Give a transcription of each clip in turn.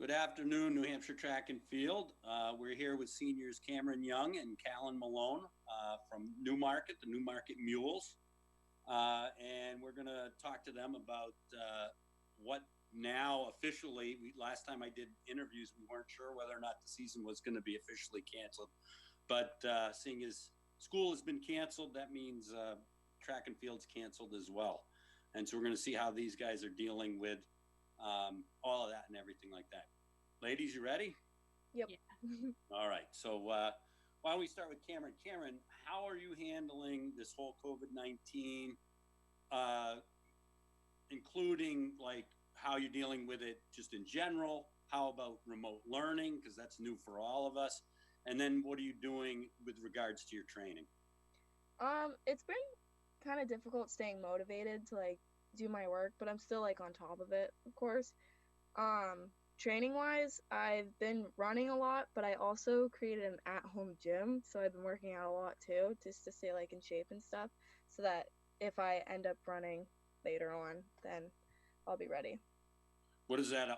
Good afternoon, New Hampshire Track and Field. We're here with seniors Camryn Young and Callan Malone from Newmarket, the Newmarket Mules. And we're going to talk to them about what now officially, last time I did interviews, we weren't sure whether or not the season was going to be officially canceled. But seeing as school has been canceled, that means track and field's canceled as well. And so we're going to see how these guys are dealing with all of that and everything like that. Ladies, you ready? Yep. Yeah. All right. So why don't we start with Camryn? Camryn, how are you handling this whole COVID-19, including like how you're dealing with it just in general? How about remote learning? Because that's new for all of us. And then what are you doing with regards to your training? It's been kind of difficult staying motivated to like do my work, but I'm still like on top of it, of course. Training wise, I've been running a lot, but I also created an at-home gym, so I've been working out a lot too, just to stay like in shape and stuff, so that if I end up running later on, then I'll be ready. What does that an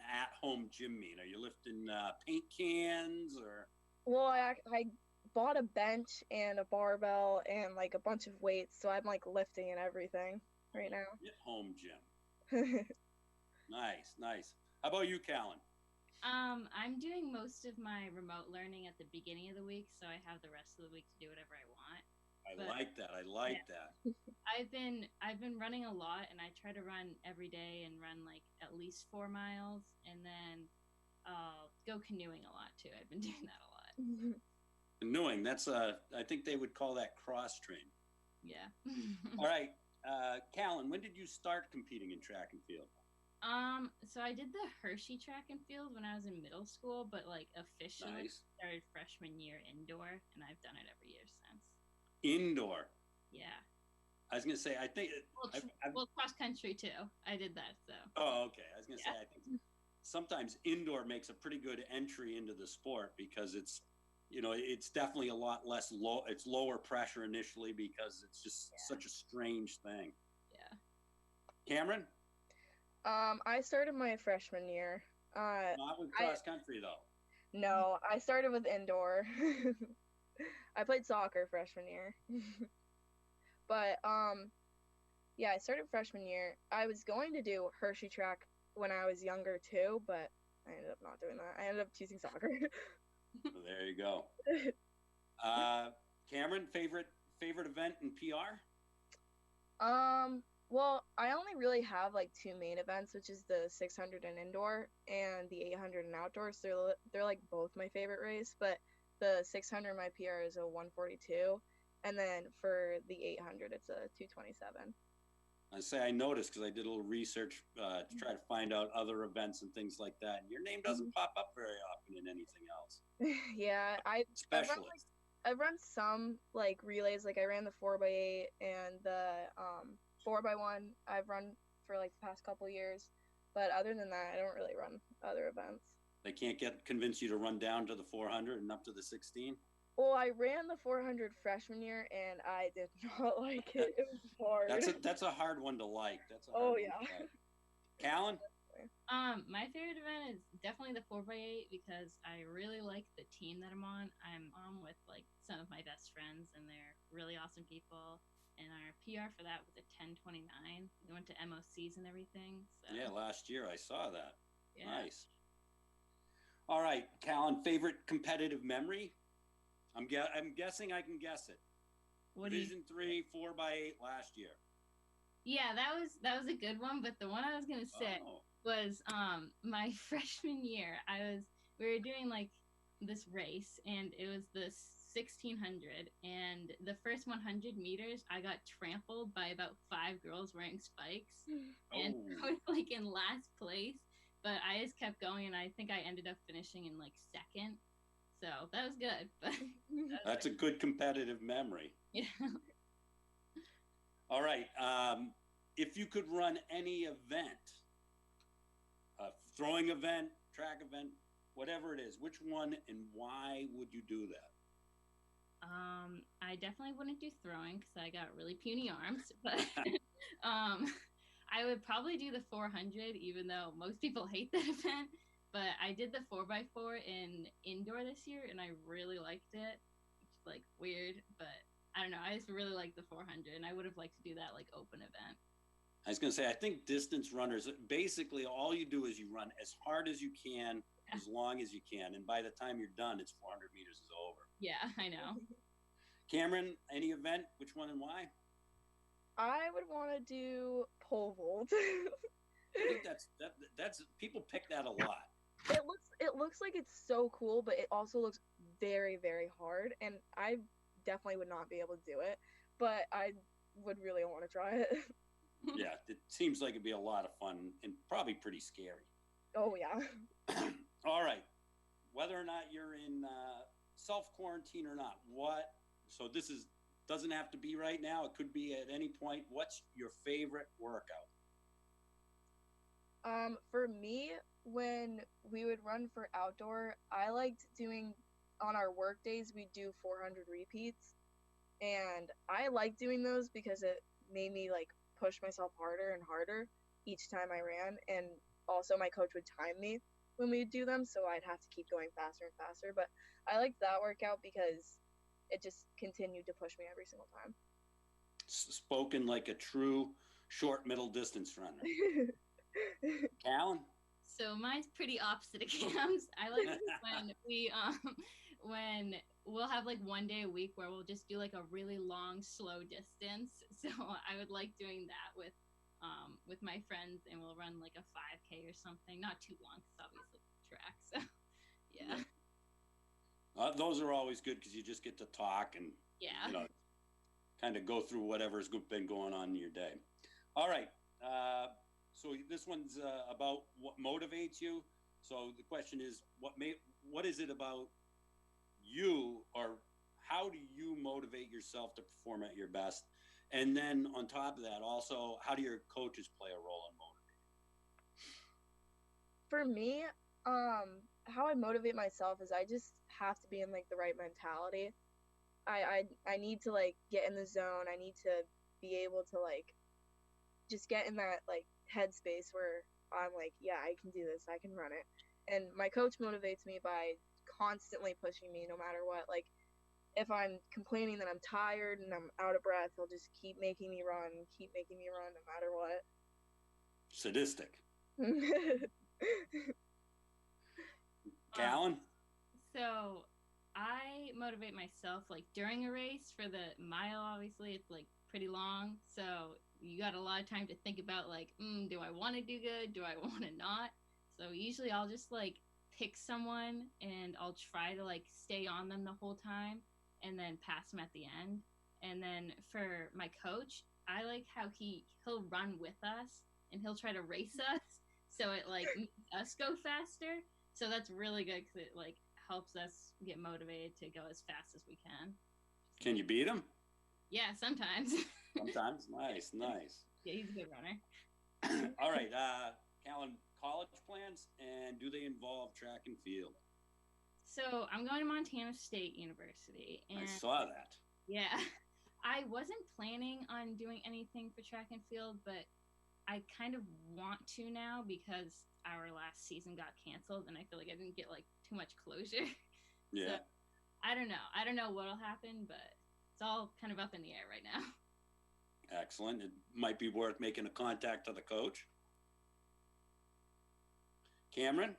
at-home gym mean? Are you lifting paint cans or? Well, I bought a bench and a barbell and like a bunch of weights, so I'm like lifting and everything right now. At-home gym. Nice. How about you, Callan? I'm doing most of my remote learning at the beginning of the week, so I have the rest of the week to do whatever I want. I like that. I've been running a lot, and I try to run every day and run like at least 4 miles, and then go canoeing a lot too. I've been doing that a lot. Canoeing, that's I think they would call that cross train. Yeah. All right, Callan, when did you start competing in track and field? So I did the Hershey track and field when I was in middle school, but like officially started freshman year indoor, and I've done it every year since. Indoor? Yeah. I was going to say, I think... Well, cross country too. I did that, so. Oh, okay. I was going to say, I think sometimes indoor makes a pretty good entry into the sport because it's, it's definitely a lot less it's lower pressure initially because it's just such a strange thing. Yeah. Camryn? I started my freshman year. Not with cross country though. No, I started with indoor. I played soccer freshman year. But yeah, I started freshman year. I was going to do Hershey track when I was younger too, but I ended up not doing that. I ended up choosing soccer. Well, there you go. Camryn, favorite event in PR? Well, I only really have like 2 main events, which is the 600 and indoor and the 800 and outdoors. They're like both my favorite race, but the 600 my PR is a 142, and then for the 800 it's a 227. I noticed because I did a little research to try to find out other events and things like that. And your name doesn't pop up very often in anything else. Yeah, I've run some like relays, like I ran the 4x8 and the 4x1 I've run for like the past couple years, but other than that, I don't really run other events. They can't convince you to run down to the 400 and up to the 16? Well, I ran the 400 freshman year and I did not like it. It was hard. That's a hard one to like. That's a hard Oh one yeah. to like. Callan? My favorite event is definitely the 4x8 because I really like the team that I'm on. I'm on with like some of my best friends, and they're really awesome people. And our PR for that was a 10:29. We went to MOCs and everything. So. Yeah, last year I saw that. Yeah. Nice. All right, Callan, favorite competitive memory? I'm guessing I can guess it. Division 3 4x8 last year. Yeah, that was a good one. But the one I was gonna say was my freshman year. We were doing like this race, and it was the 1600, and the first 100 meters I got trampled by about 5 girls wearing spikes, and I was like in last place, but I just kept going, and I think I ended up finishing in like second, so that was good. But that's a good competitive memory. Yeah. All right, if you could run any event, a throwing event, track event, whatever it is, which one and why would you do that? I definitely wouldn't do throwing because I got really puny arms, but I would probably do the 400, even though most people hate that event. But I did the 4x4 in indoor this year, and I really liked it. It's like weird, but I don't know. I just really like the 400, and I would have liked to do that like open event. I was going to say, I think distance runners, basically all you do is you run as hard as you can, as long as you can. And by the time you're done, it's 400 meters is over. Yeah, I know. Camryn, any event, which one and why? I would want to do pole vault. I think that's people pick that a lot. It looks like it's so cool, but it also looks very, very hard, and I definitely would not be able to do it, but I would really want to try it. Yeah, it seems like it'd be a lot of fun and probably pretty scary. Oh, yeah. All right. Whether or not you're in self-quarantine or not, so this doesn't have to be right now. It could be at any point. What's your favorite workout? For me, when we would run for outdoor, I liked doing, on our work days, we do 400 repeats. And I liked doing those because it made me like push myself harder and harder each time I ran. And also my coach would time me when we would do them, so I'd have to keep going faster and faster. But I liked that workout because it just continued to push me every single time. Spoken like a true short middle distance runner. Callan? So mine's pretty opposite of Cam's. I like when we'll have like one day a week where we'll just do like a really long, slow distance. So I would like doing that with my friends, and we'll run like a 5K or something. Not too long, because obviously track. So yeah. Those are always good because you just get to talk and kind of go through whatever's been going on in your day. All right. So this one's about what motivates you. So the question is, what is it about you, or how do you motivate yourself to perform at your best? And then on top of that, also, how do your coaches play a role in motivating? For me, how I motivate myself is I just have to be in like the right mentality. I need to like get in the zone. I need to be able to like just get in that like headspace where I'm like, yeah, I can do this. I can run it. And my coach motivates me by constantly pushing me no matter what. Like if I'm complaining that I'm tired and I'm out of breath, he'll just keep making me run no matter what. Sadistic. Callan? So I motivate myself like during a race. For the mile, obviously it's like pretty long, so you got a lot of time to think about like, do I want to do good? Do I want to not? So usually I'll just like pick someone and I'll try to like stay on them the whole time and then pass them at the end. And then for my coach, I like how he'll run with us and he'll try to race us, so it like makes us go faster. So that's really good because it like helps us get motivated to go as fast as we can. Can you beat him? Yeah, sometimes. Sometimes. Nice. Yeah, he's a good runner. All right, Callan, college plans, and do they involve track and field? So I'm going to Montana State University. And I saw that. Yeah. I wasn't planning on doing anything for track and field, but I kind of want to now because our last season got canceled and I feel like I didn't get like too much closure. Yeah. So, I don't know what'll happen, but it's all kind of up in the air right now. Excellent. It might be worth making a contact to the coach. Camryn?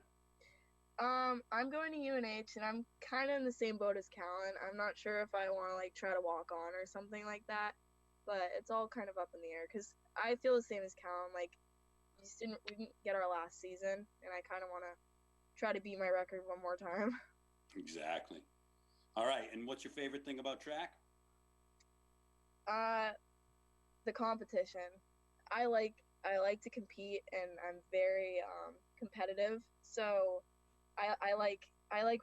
I'm going to UNH and I'm kind of in the same boat as Callan. I'm not sure if I want to like try to walk on or something like that, but it's all kind of up in the air because I feel the same as Callan. Like we didn't get our last season, and I kind of want to try to beat my record one more time. Exactly. All right. And what's your favorite thing about track? The competition. I like to compete, and I'm very competitive. So I like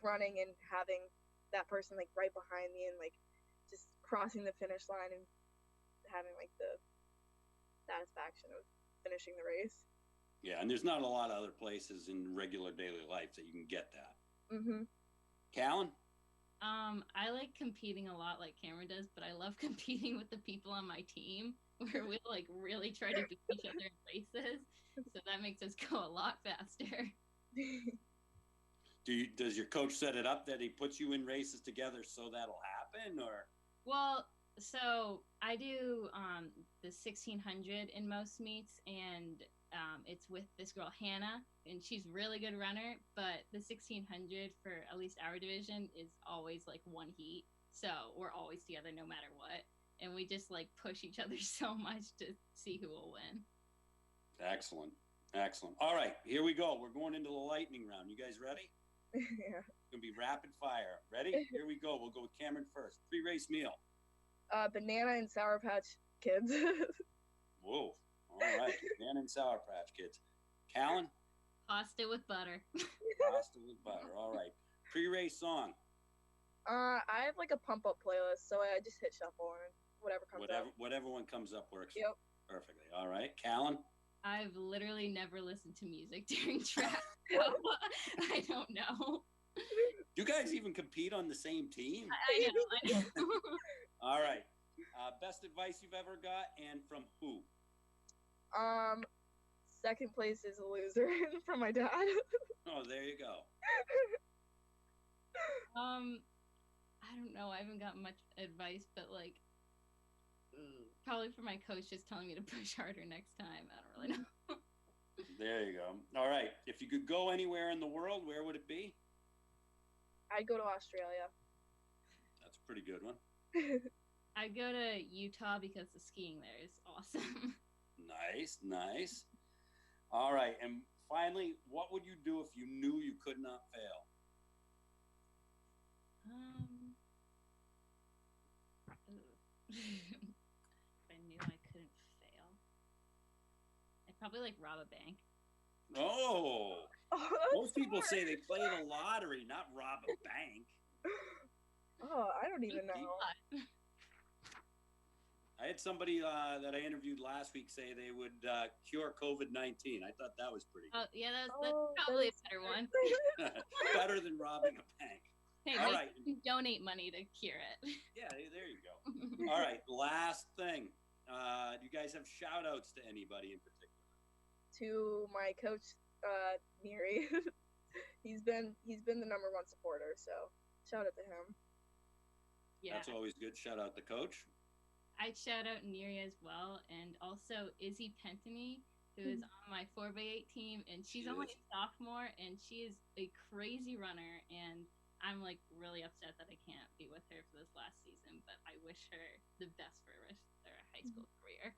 running and having that person like right behind me and like just crossing the finish line and having like the satisfaction of finishing the race. Yeah, and there's not a lot of other places in regular daily life that you can get that. Mhm. Callan? I like competing a lot like Camryn does, but I love competing with the people on my team where we like really try to beat each other in races. So that makes us go a lot faster. Does your coach set it up that he puts you in races together so that'll happen, or? Well, so I do the 1600 in most meets, and it's with this girl Hannah, and she's a really good runner. But the 1600 for at least our division is always like one heat, so we're always together no matter what, and we just like push each other so much to see who will win. Excellent. All right, here we go. We're going into the lightning round. You guys ready? Yeah. It's gonna be rapid fire. Ready? Here we go. We'll go with Camryn first. Pre-race meal. Banana and Sour Patch Kids. Whoa. All right. Banana and Sour Patch Kids. Callan? Pasta with butter. Pasta with butter. All right. Pre-race song. I have like a pump up playlist, so I just hit shuffle and whatever comes up. Whatever one comes up works. Yep. Perfectly. All right. Callan? I've literally never listened to music during track, so I don't know. Do you guys even compete on the same team? I know. All right. Best advice you've ever got, and from who? Second place is a loser from my dad. Oh, there you go. I don't know. I haven't gotten much advice, but like, probably for my coach just telling me to push harder next time. I don't really know. There you go. All right. If you could go anywhere in the world, where would it be? I'd go to Australia. That's a pretty good one. I'd go to Utah because the skiing there is awesome. Nice. All right. And finally, what would you do if you knew you could not fail? If I knew I couldn't fail, I'd probably like rob a bank. Oh, most people smart. say they play the lottery, not rob a bank. Oh, I don't even know. I had somebody that I interviewed last week say they would cure COVID-19. I thought that was pretty good. Oh, yeah, that's probably a better one. Better than robbing a bank. Hey, All maybe right. you can donate money to cure it. Yeah, there you go. All right, last thing. Do you guys have shout outs to anybody in particular? To my coach, Neri. he's been the #1 supporter, so shout out to him. Yeah, That's always good. Shout out the coach. I'd shout out Neri as well, and also Izzy Pentany, who is on my 4x8 team, and she's only a sophomore, and she is a crazy runner, and I'm like really upset that I can't be with her for this last season, but I wish her the best for her high school career.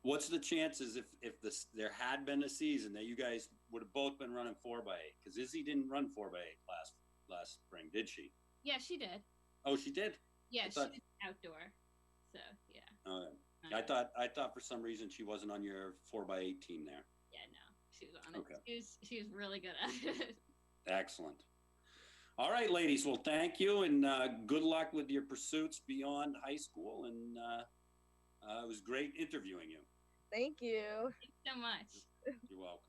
What's the chances if there had been a season that you guys would have both been running 4x8? Because Izzy didn't run 4x8 last spring, did she? Yeah, she did. Oh, she did? Yeah, she did outdoor. So yeah. I thought for some reason she wasn't on your 4x8 team there. Yeah, no, she was on it. Okay. She was really good at it. Excellent. All right, ladies. Well, thank you, and good luck with your pursuits beyond high school. And it was great interviewing you. Thank you. Thanks so much. You're welcome.